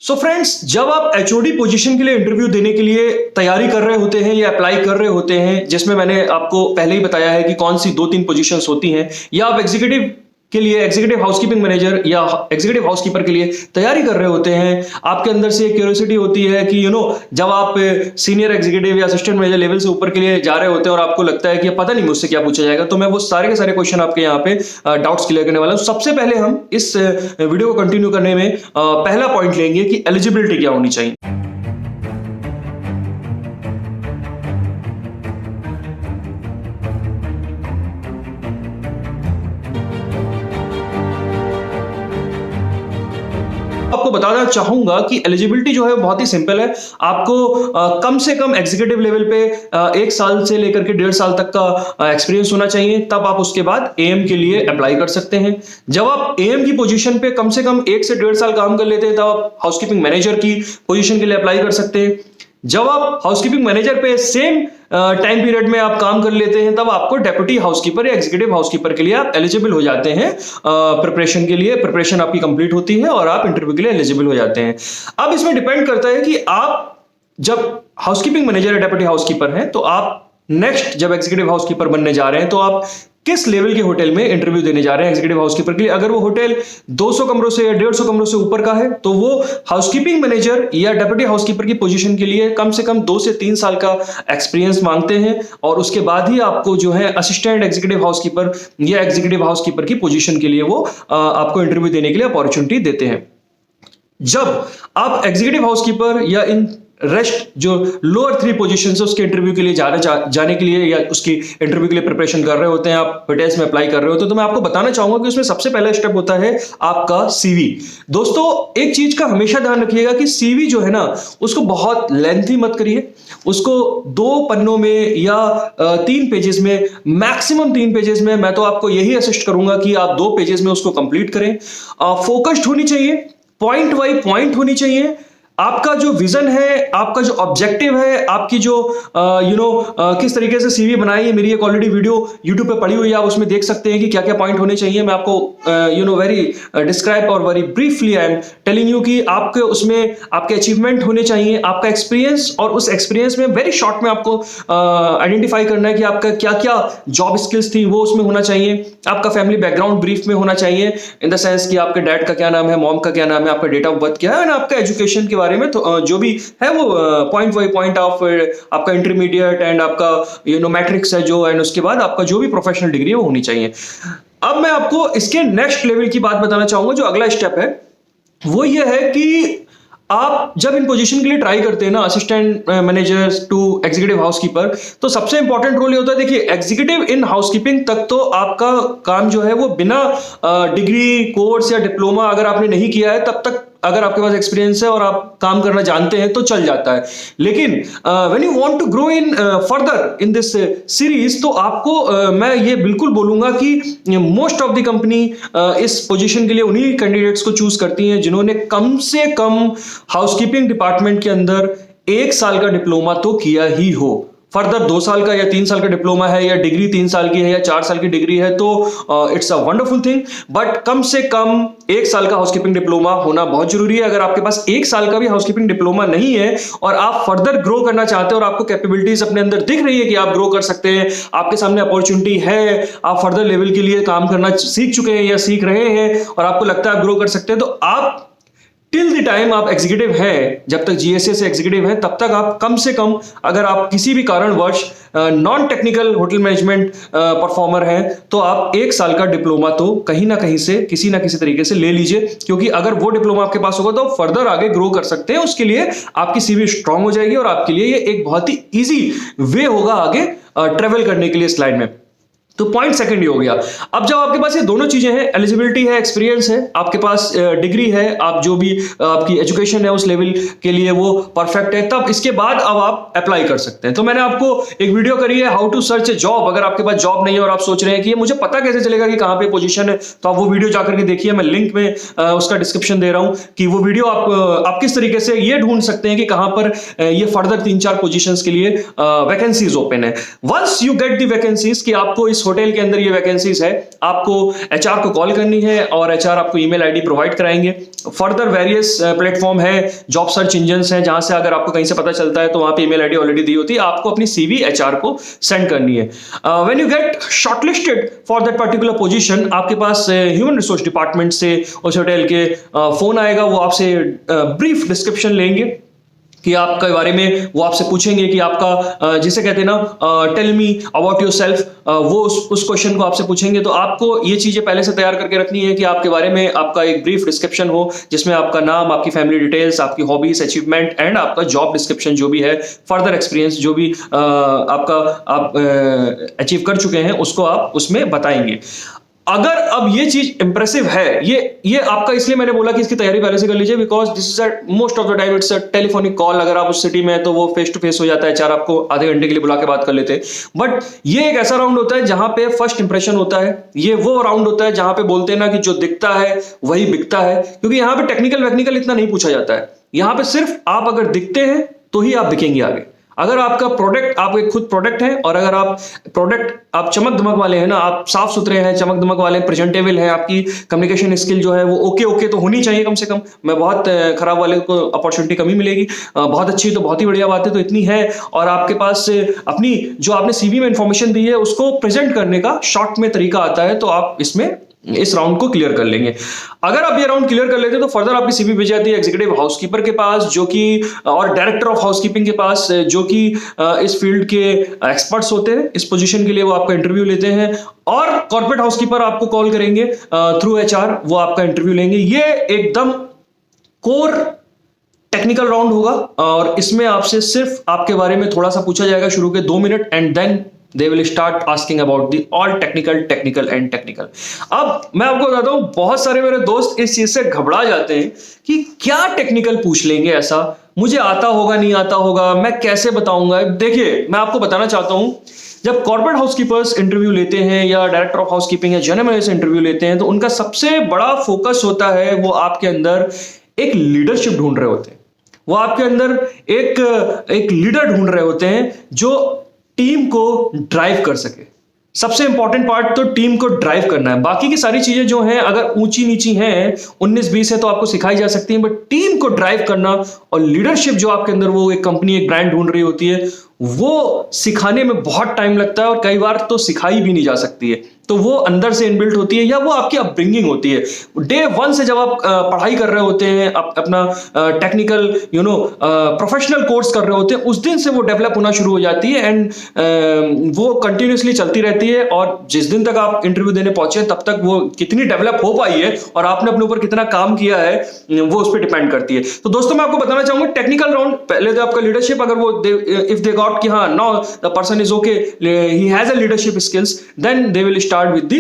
So friends, जब आप HOD position के लिए इंटरव्यू देने के लिए तैयारी कर रहे होते हैं या अप्लाई कर रहे होते हैं, जिसमें मैंने आपको पहले ही बताया है कि कौन सी 2-3 पोजीशंस होती हैं, या आप एग्जीक्यूटिव के लिए एग्जीक्यूटिव हाउसकीपिंग मैनेजर या एग्जीक्यूटिव हाउसकीपर के लिए तैयारी कर रहे होते हैं, आपके अंदर से एक क्यूरियोसिटी होती है कि जब आप सीनियर एग्जीक्यूटिव या असिस्टेंट मैनेजर लेवल से ऊपर के लिए जा रहे होते हैं और आपको लगता है कि पता नहीं मुझसे क्या पूछा जाएगा, तो मैं वो सारे के सारे क्वेश्चन आपके यहाँ पे डाउट्स क्लियर करने वाला हूँ। सबसे पहले हम इस वीडियो को कंटिन्यू करने में पहला पॉइंट लेंगे कि एलिजिबिलिटी क्या होनी चाहिए। आपको बताना चाहूंगा कि एलिजिबिलिटी जो है बहुत ही सिंपल है। आपको कम से कम एग्जीक्यूटिव लेवल पे 1 साल से लेकर के 1.5 साल तक का एक्सपीरियंस होना चाहिए, तब आप उसके बाद एएम के लिए अप्लाई कर सकते हैं। जब आप एएम की पोजीशन पे कम से कम 1 से 1.5 साल काम कर लेते हैं, तब आप हाउसकीपिंग मैनेजर की पोजीशन के लिए अप्लाई कर सकते हैं। जब आप हाउसकीपिंग मैनेजर पे सेम टाइम पीरियड में आप काम कर लेते हैं, तब आपको डेप्यूटी हाउसकीपर या एग्जीक्यूटिव हाउसकीपर के लिए आप एलिजिबल हो जाते हैं। प्रिपरेशन के लिए प्रिपरेशन आपकी कंप्लीट होती है और आप इंटरव्यू के लिए एलिजिबल हो जाते हैं। अब इसमें डिपेंड करता है कि आप जब हाउसकीपिंग मैनेजर या डेप्यूटी हाउसकीपर हैं, तो आप नेक्स्ट जब एग्जीक्यूटिव हाउसकीपर बनने जा रहे हैं, तो आप किस लेवल के होटल में इंटरव्यू देने जा रहे हैं एग्जीक्यूटिव हाउसकीपर के लिए। अगर वो होटल 200 कमरों से या 150 कमरों से ऊपर का है, तो वो हाउसकीपिंग मैनेजर या डेप्यूटी हाउसकीपर की पोजीशन के लिए कम से कम 2 से 3 साल का एक्सपीरियंस मांगते हैं, और उसके बाद ही आपको जो है असिस्टेंट एग्जीक्यूटिव हाउसकीपर या एग्जीक्यूटिव हाउसकीपर की पोजीशन के लिए वो आपको इंटरव्यू देने के लिए अपॉर्चुनिटी देते हैं। जब आप एग्जीक्यूटिव हाउसकीपर या इन रेस्ट जो लोअर 3 पोजीशन है उसके इंटरव्यू के लिए जाने के लिए या उसकी इंटरव्यू के लिए प्रिपरेशन कर रहे होते हैं, आप होटल्स में अप्लाई कर रहे होते हैं, तो मैं आपको बताना चाहूंगा कि उसमें सबसे पहला स्टेप होता है आपका सीवी। दोस्तों, एक चीज का हमेशा ध्यान रखिएगा कि सीवी जो है ना, उसको बहुत लेंथी मत करिए। उसको 2 पन्नों में या 3 पेजेस में, मैक्सिमम 3 पेजेस में, मैं तो आपको यही असिस्ट करूंगा कि आप 2 पेजेस में उसको कंप्लीट करें। फोकस्ड होनी चाहिए, पॉइंट बाय पॉइंट होनी चाहिए। आपका जो विजन है, आपका जो ऑब्जेक्टिव है, आपकी जो किस तरीके से सीवी बनाई है, मेरी एक ऑलरेडी वीडियो यूट्यूब पे पड़ी हुई है, आप उसमें देख सकते हैं कि क्या क्या पॉइंट होने चाहिए। मैं आपको वेरी डिस्क्राइब और very briefly I am telling you कि आपके उसमें आपके अचीवमेंट होने चाहिए, आपका एक्सपीरियंस, और उस एक्सपीरियंस में वेरी शॉर्ट में आपको आइडेंटिफाई करना है कि आपका क्या क्या जॉब स्किल्स थी, वो उसमें होना चाहिए। आपका फैमिली बैकग्राउंड ब्रीफ में होना चाहिए, इन द सेंस कि आपके डैड का क्या नाम है, मॉम का क्या नाम है, आपका डेट ऑफ बर्थ क्या है, और आपका एजुकेशन के बारे में तो जो भी है वो पॉइंट बाय पॉइंट ऑफ आपका इंटरमीडिएट एंड आपका मैट्रिक्स है जो, एंड उसके बाद आपका जो भी प्रोफेशनल डिग्री है वो होनी चाहिए। अब मैं आपको इसके नेक्स्ट लेवल की बात बताना चाहूंगा। जो अगला स्टेप है वो ये है कि आप जब इन पोजीशन के लिए ट्राई करते हैं ना, assistant manager to executive housekeeper, तो सबसे इंपॉर्टेंट रोल ये होता है। देखिए, एग्जीक्यूटिव इन हाउसकीपिंग तक तो आपका काम जो है वो बिना डिग्री, कोर्स या डिप्लोमा अगर आपने नहीं किया है, तब तक अगर आपके पास एक्सपीरियंस है और आप काम करना जानते हैं तो चल जाता है। लेकिन when you want to grow in further in this series, तो आपको मैं ये बिल्कुल बोलूंगा कि मोस्ट ऑफ द कंपनी इस पोजीशन के लिए उन्हीं कैंडिडेट्स को चूज करती हैं जिन्होंने कम से कम हाउसकीपिंग डिपार्टमेंट के अंदर 1 साल का डिप्लोमा तो किया ही हो। फर्दर 2 साल का या 3 साल का डिप्लोमा है, या डिग्री 3 साल की है या 4 साल की डिग्री है, तो it's a wonderful thing, but कम से कम 1 साल का हाउसकीपिंग डिप्लोमा होना बहुत जरूरी है। अगर आपके पास 1 साल का भी हाउसकीपिंग डिप्लोमा नहीं है और आप फर्दर ग्रो करना चाहते हैं और आपको कैपेबिलिटीज अपने अंदर दिख रही है कि आप ग्रो कर सकते हैं, आपके सामने अपॉर्चुनिटी है, आप फर्दर लेवल के लिए काम करना सीख चुके हैं या सीख रहे हैं और आपको लगता है आप ग्रो कर सकते हैं, तो आप टिल द टाइम आप एग्जीक्यूटिव हैं, जब तक जीएसए से एग्जीक्यूटिव हैं, तब तक आप कम से कम, अगर आप किसी भी कारणवश non technical hotel management performer हैं, तो आप 1 साल का डिप्लोमा तो कहीं ना कहीं से किसी ना किसी तरीके से ले लीजिए, क्योंकि अगर वो डिप्लोमा आपके पास होगा तो आप फर्दर आगे ग्रो कर सकते हैं। उसके लिए आपकी सीवी स्ट्रांग हो जाएगी और आपके लिए ये एक बहुत ही ईजी वे होगा आगे ट्रेवल करने के लिए इस लाइन में। तो पॉइंट सेकंड ये हो गया। अब जब आपके पास ये दोनों चीजें हैं, एलिजिबिलिटी है, एक्सपीरियंस है, आपके पास डिग्री है, आप जो भी आपकी एजुकेशन है उस लेवल के लिए वो परफेक्ट है, तब इसके बाद अब आप अप्लाई कर सकते हैं। तो मैंने आपको एक वीडियो करी है how to search a job. अगर आपके पास जॉब नहीं है और आप सोच रहे हैं कि ये मुझे पता कैसे चलेगा कि कहां पे पोजीशन है, तो आप वो वीडियो जाकर के देखिए, मैं लिंक में उसका डिस्क्रिप्शन दे रहा हूं कि वो वीडियो आप किस तरीके से ये ढूंढ सकते हैं कि कहां पर ये फर्दर 3-4 पोजीशंस के लिए वैकेंसीज ओपन है। Once you get the vacancies कि आपको इस होटल के अंदर ये वैकेंसीज है, आपको एचआर को कॉल करनी है और एचआर आपको ईमेल आईडी प्रोवाइड कराएंगे। फर्दर वेरियस प्लेटफॉर्म है, जॉब सर्च इंजन्स हैं, जहां से अगर आपको कहीं से पता चलता है तो वहां पे ईमेल आईडी ऑलरेडी दी होती है, आपको अपनी सीवी एचआर को सेंड करनी है। When you get shortlisted for that particular position, आपके पास ह्यूमन रिसोर्स डिपार्टमेंट से उस होटल के फोन आएगा, वो आपसे ब्रीफ डिस्क्रिप्शन लेंगे कि आपके बारे में, वो आपसे पूछेंगे कि आपका जिसे कहते हैं ना tell me about yourself, वो उस क्वेश्चन को आपसे पूछेंगे। तो आपको ये चीजें पहले से तैयार करके रखनी है कि आपके बारे में आपका एक ब्रीफ डिस्क्रिप्शन हो, जिसमें आपका नाम, आपकी फैमिली डिटेल्स, आपकी हॉबीज, अचीवमेंट एंड आपका जॉब डिस्क्रिप्शन जो भी है, फर्दर एक्सपीरियंस जो भी आपका आप अचीव कर चुके हैं उसको आप उसमें बताएंगे। अगर अब ये चीज इंप्रेसिव है, ये आपका, इसलिए मैंने बोला कि इसकी तैयारी पहले से कर लीजिए, because this is most of the time it's a telephonic call. अगर आप उस सिटी में हैं तो वो फेस टू फेस हो जाता है, चार आपको आधे घंटे के लिए बुला के बात कर लेते हैं। बट ये एक ऐसा राउंड होता है जहां पे फर्स्ट इंप्रेशन होता है, ये वो राउंड होता है जहां पे बोलते हैं ना कि जो दिखता है वही बिकता है, क्योंकि यहाँ पे टेक्निकल वेक्निकल इतना नहीं पूछा जाता है। यहाँ पे सिर्फ आप अगर दिखते हैं तो ही आप बिकेंगे आगे। अगर आपका प्रोडक्ट, आप एक खुद प्रोडक्ट है, और अगर आप प्रोडक्ट, आप चमक दमक वाले हैं ना, आप साफ सुथरे हैं, चमक दमक वाले, प्रेजेंटेबल है, आपकी कम्युनिकेशन स्किल जो है वो ओके तो होनी चाहिए कम से कम। मैं बहुत खराब वाले को अपॉर्चुनिटी कमी मिलेगी, बहुत अच्छी तो बहुत ही बढ़िया बात है, तो इतनी है। और आपके पास अपनी जो आपने सीवी में इंफॉर्मेशन दी है उसको प्रेजेंट करने का शॉर्ट में तरीका आता है, तो आप इसमें इस राउंड को क्लियर कर लेंगे। अगर आप ये राउंड क्लियर कर लेते हैं तो फर्दर आपकी सीवी भेज जाती है एग्जीक्यूटिव हाउसकीपर के पास, जो कि, और डायरेक्टर ऑफ हाउसकीपिंग के पास, जो कि इस फील्ड के एक्सपर्ट्स होते हैं। इस पोजीशन के लिए वो आपका इंटरव्यू लेते हैं, और कॉर्पोरेट हाउसकीपर आपको कॉल करेंगे थ्रू एचआर, वो आपका इंटरव्यू लेंगे। ये एकदम कोर टेक्निकल राउंड होगा, और इसमें आपसे सिर्फ आपके बारे में थोड़ा सा पूछा जाएगा शुरू के 2 minute, and then they will start asking about the all technical and technical। अब मैं आपको बताता हूं, बहुत सारे मेरे दोस्त इस चीज से घबरा जाते हैं कि क्या टेक्निकल पूछ लेंगे, ऐसा मुझे आता होगा नहीं आता होगा, मैं कैसे बताऊंगा। देखिए, मैं आपको बताना चाहता हूं, जब कॉर्पोरेट हाउसकीपर्स इंटरव्यू लेते हैं या डायरेक्टर ऑफ हाउसकीपिंग या जनरल मैनेजर से इंटरव्यू लेते हैं, तो उनका सबसे बड़ा फोकस होता है, वो आपके अंदर एक लीडरशिप ढूंढ रहे होते हैं, वो आपके अंदर एक लीडर ढूंढ रहे होते हैं जो टीम को ड्राइव कर सके। सबसे इंपॉर्टेंट पार्ट तो टीम को ड्राइव करना है। बाकी की सारी चीजें जो हैं, अगर ऊंची नीची हैं, 19-20 है तो आपको सिखाई जा सकती हैं, बट टीम को ड्राइव करना और लीडरशिप जो आपके अंदर, वो एक कंपनी, एक ब्रांड ढूंढ रही होती है, वो सिखाने में बहुत टाइम लगता है, और कई बार तो सिखाई भी नहीं जा सकती है। तो वो अंदर से इनबिल्ट होती है, या वो आपकी अपब्रिंगिंग होती है। डे 1 से जब आप पढ़ाई कर रहे होते हैं, अपना टेक्निकल प्रोफेशनल कोर्स कर रहे होते हैं, उस दिन से वो डेवलप होना शुरू हो जाती है, एंड वो कंटिन्यूसली चलती रहती है। और जिस दिन तक आप इंटरव्यू देने पहुंचे, तब तक वो कितनी डेवलप हो पाई है और आपने अपने ऊपर कितना काम किया है, वो उस पर डिपेंड करती है। तो दोस्तों, मैं आपको बताना चाहूंगा, टेक्निकल राउंड पहले तो आपका लीडरशिप, अगर वो इफ दे गॉट कि हाँ, now the person is okay, he has a leadership skills, then they will start with the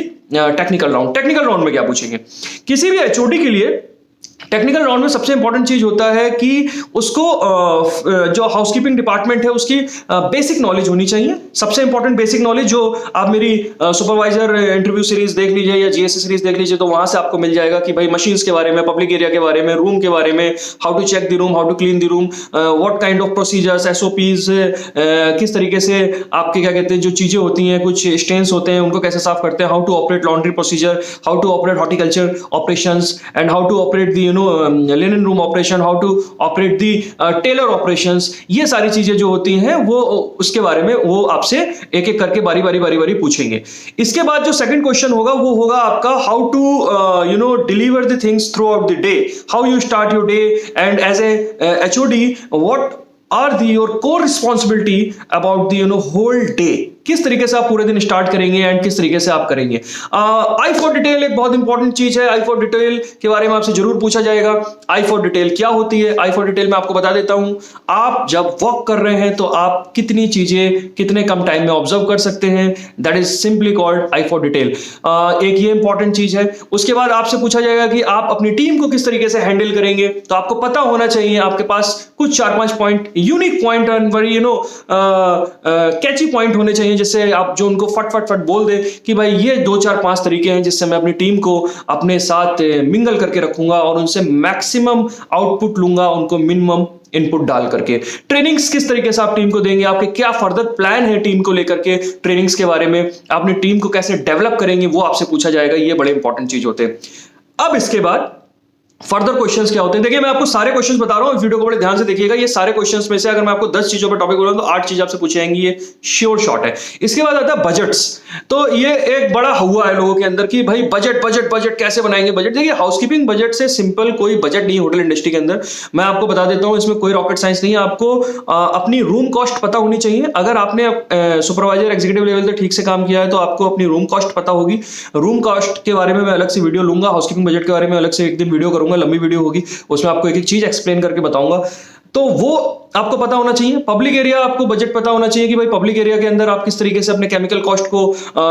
technical round. Technical round में क्या पूछेंगे? किसी भी एचओडी के लिए टेक्निकल राउंड में सबसे इंपॉर्टेंट चीज होता है कि उसको जो हाउसकीपिंग डिपार्टमेंट है उसकी बेसिक नॉलेज होनी चाहिए। सबसे इंपॉर्टेंट बेसिक नॉलेज, जो आप मेरी सुपरवाइजर इंटरव्यू सीरीज देख लीजिए या जीएससी सीरीज देख लीजिए, तो वहां से आपको मिल जाएगा कि भाई मशीन्स के बारे में, पब्लिक एरिया के बारे में, रूम के बारे में, how to check the room, how to clean the room, what kind of procedures, SOPs, किस तरीके से आपके क्या कहते हैं जो चीजें होती हैं, कुछ स्टेन्स होते हैं, उनको कैसे साफ करते हैं, how to operate laundry procedure, how to operate horticulture operations, and how to operate the linen room operation, how to operate the tailor operations. ये सारी चीजें जो होती हैं वो उसके बारे में वो आपसे एक एक करके बारी बारी पूछेंगे। इसके बाद जो सेकंड क्वेश्चन होगा वो होगा आपका how to deliver the things throughout the day, how you start your day, and as a HOD what are the your core responsibility about the whole day. किस तरीके से आप पूरे दिन स्टार्ट करेंगे एंड किस तरीके से आप करेंगे। आई फॉर डिटेल एक बहुत इंपॉर्टेंट चीज है। आई फॉर डिटेल के बारे में आपसे जरूर पूछा जाएगा। आई फॉर डिटेल क्या होती है? आई फॉर डिटेल में आपको बता देता हूं। आप जब वर्क कर रहे हैं तो आप कितनी चीजें कितने कम टाइम में ऑब्जर्व कर सकते हैं, that is simply called I for detail. एक ये इंपॉर्टेंट चीज है। उसके बाद आपसे पूछा जाएगा कि आप अपनी टीम को किस तरीके से हैंडल करेंगे। तो आपको पता होना चाहिए, आपके पास कुछ 4-5 point, unique point and very catchy point होने चाहिए चाहिए जिससे आप जो उनको फट फट फट बोल दे कि भाई ये 2 4 5 तरीके हैं जिससे मैं अपनी टीम को अपने साथ मिंगल करके रखूंगा और उनसे मैक्सिमम आउटपुट लूंगा, उनको मिनिमम इनपुट डाल करके। ट्रेनिंग्स किस तरीके से आप टीम को देंगे, आपके क्या फर्दर प्लान है टीम को लेकर के, ट्रेनिंग्स के बारे में, आपने टीम को कैसे डेवलप करेंगे वो आपसे पूछा जाएगा। ये बड़े इंपॉर्टेंट चीज होते हैं। अब इसके बाद फर्दर क्वेश्चंस क्या होते हैं, देखिए मैं आपको सारे क्वेश्चंस बता रहा हूं, वीडियो को बड़े ध्यान से देखिएगा। ये सारे क्वेश्चंस में से अगर मैं आपको 10 चीजों पर टॉपिक बोलूं तो 8 चीज आपसे पूछी जाएंगी, ये श्योर शॉट है। इसके बाद आता है बजट्स। तो ये एक बड़ा हुआ है लोगों के अंदर कि भाई बजट बजट बजट कैसे बनाएंगे बजट। देखिए हाउसकीपिंग बजट से सिंपल कोई बजट नहीं है होटल इंडस्ट्री के अंदर। मैं आपको बता देता हूं, इसमें कोई रॉकेट साइंस नहीं है। आपको अपनी रूम कॉस्ट पता होनी चाहिए। अगर आपने सुपरवाइजर एग्जीक्यूटिव लेवल तक ठीक से काम किया है तो आपको अपनी रूम कॉस्ट पता होगी। रूम कॉस्ट के बारे में मैं अलग से वीडियो लूंगा, हाउसकीपिंग बजट के बारे में अलग से एक दिन वीडियो करूंगा, लंबी वीडियो होगी, उसमें आपको एक एक चीज एक्सप्लेन करके बताऊंगा। तो वो आपको पता होना चाहिए। पब्लिक एरिया आपको बजट पता होना चाहिए कि भाई पब्लिक एरिया के अंदर आप किस तरीके से अपने केमिकल कॉस्ट को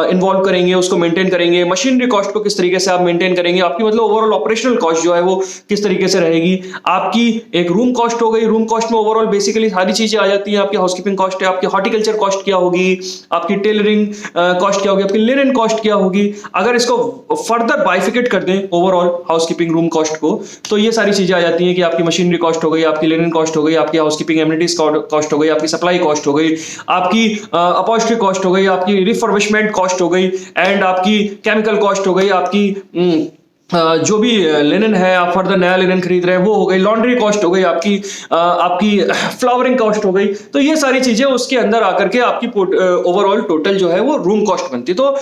इन्वॉल्व करेंगे, उसको मेंटेन करेंगे, मशीनरी कॉस्ट को किस तरीके से आप मेंटेन करेंगे, आपकी मतलब ओवरऑल ऑपरेशनल कॉस्ट जो है वो किस तरीके से रहेगी। आपकी एक रूम कॉस्ट हो गई, रूम कॉस्ट में ओवरऑल बेसिकली सारी चीजें आ जाती हैं। आपकी हाउसकीपिंग कॉस्ट है, आपकी हॉर्टिकल्चर कॉस्ट क्या होगी, आपकी टेलरिंग कॉस्ट क्या होगी, आपकी लिनन कॉस्ट क्या होगी। अगर इसको फर्दर बाइफिकेट कर दें ओवरऑल हाउसकीपिंग रूम कॉस्ट को, तो ये सारी चीजें आ जाती हैं कि आपकी मशीनरी कॉस्ट हो गई, आपकी लिनन कॉस्ट हो गई, आपकी हाउसकीपिंग एमिनिटीज कॉस्ट हो गई, आपकी सप्लाई कॉस्ट हो गई, आपकी अपॉस्ट्री कॉस्ट हो गई, आपकी रिफर्बिशमेंट कॉस्ट हो गई, एंड आपकी केमिकल कॉस्ट हो गई, आपकी जो भी लिनन है आप फर्दर नया लिनन खरीद रहे हैं वो हो गई, लॉन्ड्री कॉस्ट हो गई, आपकी फ्लावरिंग कॉस्ट हो गई। तो ये सारी चीजें उसके अंदर आकर के आपकी ओवरऑल टोटल जो है वो रूम कॉस्ट बनती है। तो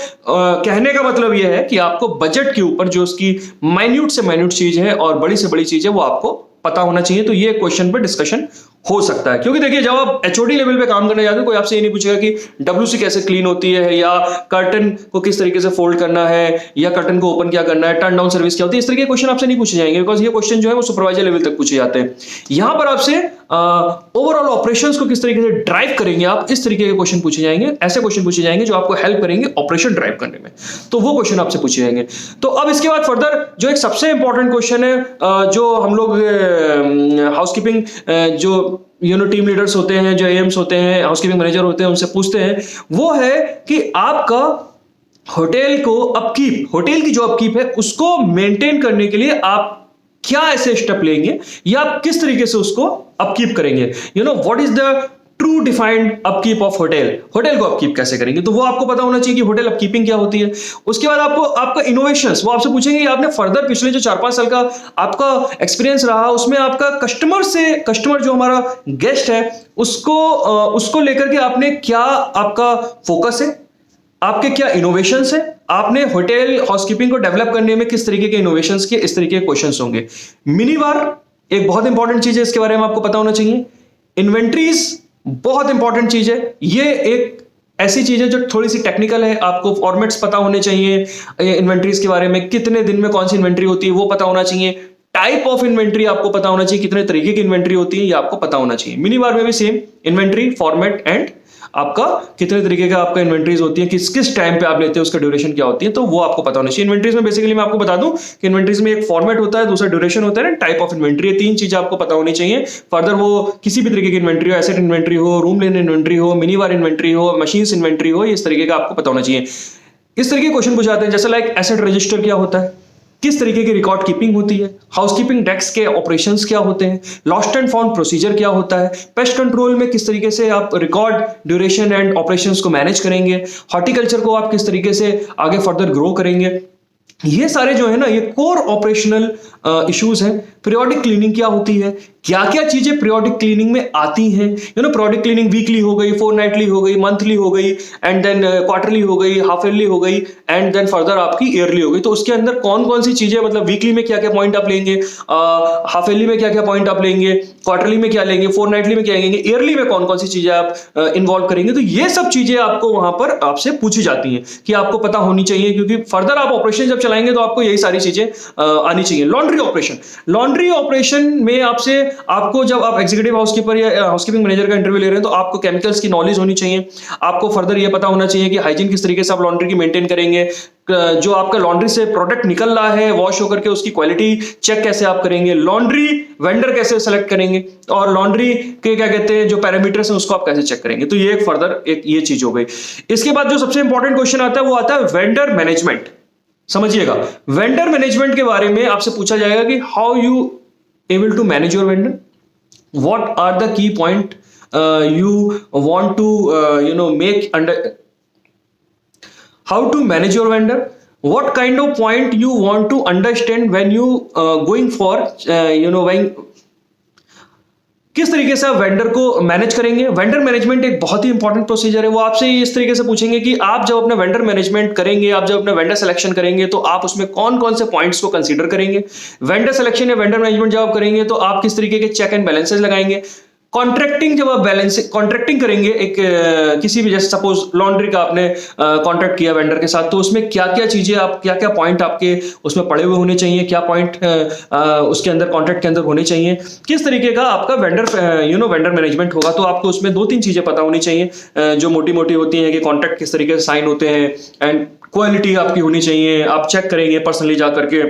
कहने का मतलब ये है कि आपको बजट के ऊपर जो उसकी माइन्यूट से माइन्यूट चीज है और बड़ी से बड़ी चीज है वो आपको पता होना चाहिए। तो ये क्वेश्चन पर डिस्कशन हो सकता है, क्योंकि देखिए जब आप एचओडी लेवल पे काम करने जाते हो कोई आपसे ये नहीं पूछेगा कि डब्ल्यूसी कैसे क्लीन होती है, या कर्टन को किस तरीके से फोल्ड करना है, या कर्टन को ओपन क्या करना है, टर्न डाउन सर्विस क्या होती है। इस तरीके के क्वेश्चन आपसे नहीं पूछे जाएंगे, बिकॉज ये क्वेश्चन जो है वो सुपरवाइजर लेवल तक पूछे जाते हैं। यहां पर आपसे ओवरऑल ऑपरेशंस को किस तरीके से ड्राइव करेंगे आप, इस तरीके के क्वेश्चन पूछे जाएंगे। ऐसे क्वेश्चन पूछे जाएंगे जो आपको हेल्प करेंगे ऑपरेशन ड्राइव करने में, तो वो क्वेश्चन आपसे पूछे जाएंगे। तो अब इसके बाद फर्दर जो एक सबसे इंपॉर्टेंट क्वेश्चन है जो हम लोग हाउसकीपिंग जो टीम लीडर्स होते हैं, जो एएम्स होते हैं, हाउसकीपिंग मैनेजर होते हैं, उनसे पूछते हैं, वो है कि आपका होटल को अपकीप, होटल की जो अपकीप है उसको मेंटेन करने के लिए आप क्या ऐसे स्टेप लेंगे, या आप किस तरीके से उसको अपकीप करेंगे। What is the true defined upkeep of hotel, hotel को अपकीप कैसे करेंगे। तो वो आपको पता होना चाहिए कि होटल अपकीपिंग क्या होती है। उसके बाद आपको आपका इनोवेशंस, वो आपसे पूछेंगे कि आपने फर्दर पिछले जो 4-5 साल का आपका एक्सपीरियंस रहा उसमें आपका कस्टमर जो हमारा गेस्ट है उसको लेकर के आपने क्या आपका फोकस है, आपके क्या इनोवेशंस है, आपने होटल हाउसकीपिंग को डेवलप करने में किस तरीके के इनोवेशंस किए, इस तरीके के क्वेश्चंस होंगे। मिनी बार एक बहुत इंपॉर्टेंट चीज है, इसके बारे में आपको पता होना चाहिए। इन्वेंट्रीज बहुत इंपॉर्टेंट चीज है, ये एक ऐसी चीज है जो थोड़ी सी टेक्निकल है, आपको फॉर्मेट्स पता होने चाहिए इन्वेंट्रीज के बारे में, कितने दिन में कौन सी इन्वेंट्री होती है वो पता होना चाहिए। टाइप ऑफ इन्वेंट्री आपको पता होना चाहिए, कितने तरीके की इन्वेंट्री होती है ये आपको पता होना चाहिए। मिनी बार में भी सेम इन्वेंट्री, फॉर्मेट एंड आपका कितने तरीके का आपका इन्वेंट्रीज होती है, किस टाइम पे आप लेते हैं, उसका ड्यूरेशन क्या होती है, तो वो आपको पता होना चाहिए। इन्वेंट्रीज में बेसिकली मैं आपको बता दूं कि इन्वेंट्रीज में एक फॉर्मेट होता है, दूसरा ड्यूरेशन होता है, टाइप ऑफ इन्वेंट्री, 3 चीजें आपको पता होनी चाहिए। फर्दर वो किसी भी तरीके की इन्वेंट्री हो, एसेट इन्वेंट्री हो, रूम लेन इन्वेंट्री हो, मिनी बार इन्वेंट्री हो, मशीन्स इन्वेंट्री हो, इस तरीके का आपको पता होना चाहिए। इस तरीके के क्वेश्चन पूछाते हैं, जैसे लाइक एसेट रजिस्टर क्या होता है, किस तरीके की रिकॉर्ड कीपिंग होती है, हाउसकीपिंग डेस्क के ऑपरेशंस क्या होते हैं, लॉस्ट एंड फाउंड प्रोसीजर क्या होता है, पेस्ट कंट्रोल में किस तरीके से आप रिकॉर्ड ड्यूरेशन एंड ऑपरेशंस को मैनेज करेंगे, हॉर्टिकल्चर को आप किस तरीके से आगे फर्दर ग्रो करेंगे। ये सारे जो है ना ये कोर ऑपरेशनल इश्यूज हैं। पीरियोडिक क्लीनिंग क्या होती है, क्या क्या चीजें पीरियोडिक क्लीनिंग में आती हैं। पीरियोडिक क्लीनिंग वीकली हो गई, फोर्टनाइटली हो गई, मंथली हो गई, एंड देन क्वार्टरली हो गई, हाफ ईयरली हो गई, एंड देन फर्दर आपकी ईयरली हो गई। तो उसके अंदर कौन कौन सी चीजें, मतलब वीकली में क्या क्या पॉइंट आप लेंगे, हाफ ईयरली में क्या क्या पॉइंट आप लेंगे, क्वार्टरली में क्या लेंगे, फोर्टनाइटली में क्या लेंगे, ईयरली में कौन कौन सी चीजें आप इन्वॉल्व करेंगे। तो ये सब चीजें आपको वहां पर आपसे पूछी जाती हैं कि आपको पता होनी चाहिए, क्योंकि फर्दर आप ऑपरेशन जब चलाएंगे तो आपको यही सारी चीजें आनी चाहिए। लॉन्ड्री ऑपरेशन में आपको जब आप एग्जीक्यूटिव हाउसकीपर या हाउसकीपिंग मैनेजर का इंटरव्यू ले रहे हैं तो आपको केमिकल्स की नॉलेज होनी चाहिए। आपको फर्दर ये पता होना चाहिए कि हाइजीन किस तरीके से आप लॉन्ड्री की मेंटेन करेंगे, जो आपका लॉन्ड्री से प्रोडक्ट निकल रहा है वॉश होकर के उसकी क्वालिटी चेक कैसे आप करेंगे, लॉन्ड्री वेंडर कैसे सेलेक्ट करेंगे, और लॉन्ड्री के क्या कहते हैं जो पैरामीटर्स हैं उसको आप कैसे चेक करेंगे। तो ये एक फर्दर एक ये चीज हो गई। इसके बाद जो सबसे इंपॉर्टेंट क्वेश्चन आता है वो आता है वेंडर मैनेजमेंट। समझिएगा, वेंडर मैनेजमेंट के बारे में आपसे पूछा जाएगा कि how you able to manage your vendor, what are the key point you want to make under, how to manage your vendor, what kind of point you want to understand when you going for when किस तरीके से आप vendor को manage करेंगे। Vendor management एक बहुत ही important procedure है। वो आपसे इस तरीके से पूछेंगे कि आप जब अपना वेंडर मैनेजमेंट करेंगे, आप जब अपना वेंडर सिलेक्शन करेंगे तो आप उसमें कौन कौन से पॉइंट्स को कंसीडर करेंगे। वेंडर सिलेक्शन या वेंडर मैनेजमेंट जब आप करेंगे तो आप किस तरीके के चेक एंड बैलेंसेस लगाएंगे। कॉन्ट्रैक्टिंग जब आप कॉन्ट्रैक्टिंग करेंगे एक किसी भी, जैसे सपोज लॉन्ड्री का आपने कॉन्ट्रैक्ट किया वेंडर के साथ, तो उसमें क्या क्या चीजें आप क्या क्या पॉइंट आपके उसमें पड़े हुए होने चाहिए, क्या पॉइंट उसके अंदर कॉन्ट्रैक्ट के अंदर होने चाहिए, किस तरीके का आपका वेंडर मैनेजमेंट होगा। तो आपको उसमें 2-3 चीजें पता होनी चाहिए जो मोटी मोटी होती हैं कि कॉन्ट्रैक्ट किस तरीके से साइन होते हैं, एंड क्वालिटी आपकी होनी चाहिए। आप चेक करेंगे पर्सनली जाकर के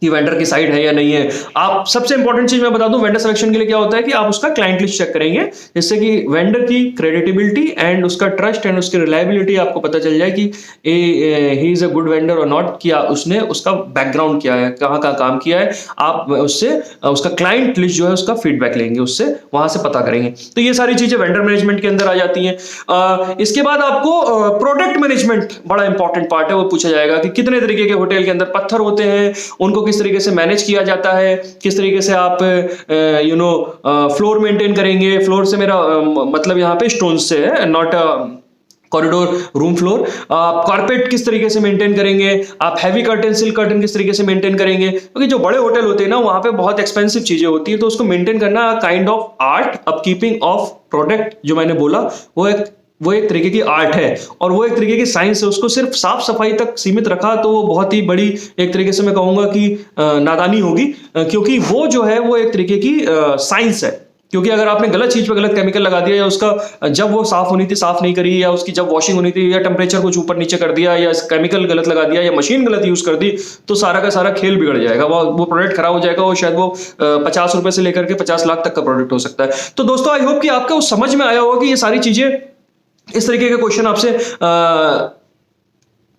कि वेंडर की साइड है या नहीं है। आप सबसे इंपॉर्टेंट चीज मैं बता दूं, वेंडर सिलेक्शन के लिए क्या होता है कि आप उसका क्लाइंट लिस्ट चेक करेंगे, जिससे कि वेंडर की क्रेडिटेबिलिटी एंड उसका ट्रस्ट एंड उसकी रिलायबिलिटी आपको पता चल जाए कि he is a good vendor और नॉट, किया उसने उसका बैकग्राउंड क्या है, कहाँ कहाँ काम किया है। आप उससे उसका क्लाइंट लिस्ट जो है उसका फीडबैक लेंगे, उससे वहां से पता करेंगे। तो ये सारी चीजें वेंडर मैनेजमेंट के अंदर आ जाती हैं। इसके बाद आपको प्रोडक्ट मैनेजमेंट बड़ा इंपॉर्टेंट पार्ट है, वो पूछा जाएगा कि कितने तरीके के होटल के अंदर पत्थर होते हैं, उनको किस तरीके से मैनेज किया जाता है, किस तरीके से आप फ्लोर मेंटेन करेंगे। फ्लोर से मेरा मतलब यहाँ पे स्टोन से है, नॉट कॉरिडोर, रूम फ्लोर। आप कारपेट किस तरीके से मेंटेन करेंगे, आप हैवी कर्टन, सिल्क कर्टन किस तरीके से मेंटेन करेंगे, क्योंकि जो बड़े होटल होते हैं ना वहां पे बहुत एक्सपेंसिव चीजें होती है, तो उसको मेंटेन करना kind of art. Upkeeping of product जो मैंने बोला वो एक तरीके की आर्ट है और वो एक तरीके की साइंस है। उसको सिर्फ साफ सफाई तक सीमित रखा तो वो बहुत ही बड़ी एक तरीके से मैं कहूंगा कि नादानी होगी, क्योंकि वो जो है वो एक तरीके की साइंस है। क्योंकि अगर आपने गलत चीज पे गलत केमिकल लगा दिया, या उसका जब वो साफ होनी थी साफ नहीं करी, या उसकी जब वॉशिंग होनी थी या टेम्परेचर कुछ ऊपर नीचे कर दिया, या केमिकल गलत लगा दिया, या मशीन गलत यूज कर दी, तो सारा का सारा खेल बिगड़ जाएगा। वो प्रोडक्ट खराब हो जाएगा। वो शायद वो 50 रुपए से लेकर के 50 लाख तक का प्रोडक्ट हो सकता है। तो दोस्तों आई होप कि आपका वो समझ में आया होगा कि ये सारी चीजें, इस तरीके के क्वेश्चन आपसे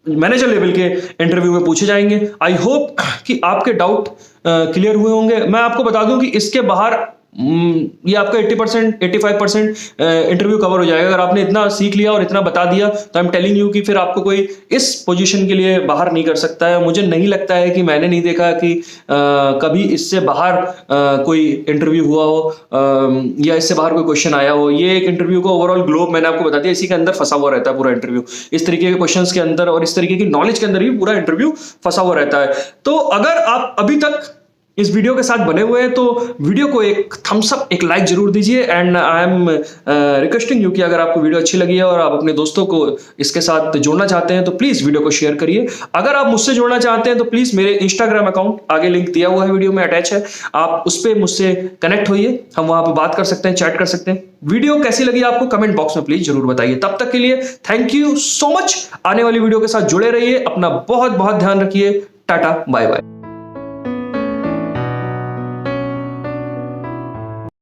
मैनेजर लेवल के इंटरव्यू में पूछे जाएंगे। आई होप कि आपके डाउट क्लियर हुए होंगे। मैं आपको बता दूं कि इसके बाहर ये आपका 80% 85% इंटरव्यू कवर हो जाएगा। अगर आपने इतना सीख लिया और इतना बता दिया तो आई एम टेलिंग यू कि फिर आपको कोई इस पोजीशन के लिए बाहर नहीं कर सकता है। मुझे नहीं लगता है कि मैंने नहीं देखा कि कभी इससे बाहर कोई इंटरव्यू हुआ हो या इससे बाहर कोई क्वेश्चन आया हो। ये एक इंटरव्यू को ओवरऑल ग्लोब मैंने आपको बता दिया, इसी के अंदर फंसा हुआ रहता है पूरा इंटरव्यू। इस तरीके के क्वेश्चंस के अंदर और इस तरीके की नॉलेज के अंदर ही पूरा इंटरव्यू फंसा हुआ रहता है। तो अगर आप अभी तक इस वीडियो के साथ बने हुए हैं तो वीडियो को एक थम्स अप, एक लाइक जरूर दीजिए। And I am requesting you कि अगर आपको वीडियो अच्छी लगी है और आप अपने दोस्तों को इसके साथ जोड़ना चाहते हैं तो प्लीज वीडियो को शेयर करिए। अगर आप मुझसे जोड़ना चाहते हैं तो प्लीज मेरे इंस्टाग्राम अकाउंट, आगे लिंक दिया हुआ है वीडियो में अटैच है, आप उस पर मुझसे कनेक्ट होइए। हम वहां पर बात कर सकते हैं, चैट कर सकते हैं। वीडियो कैसी लगी आपको कमेंट बॉक्स में प्लीज जरूर बताइए। तब तक के लिए थैंक यू सो मच। आने वाली वीडियो के साथ जुड़े रहिए। अपना बहुत बहुत ध्यान रखिए। Tata bye bye.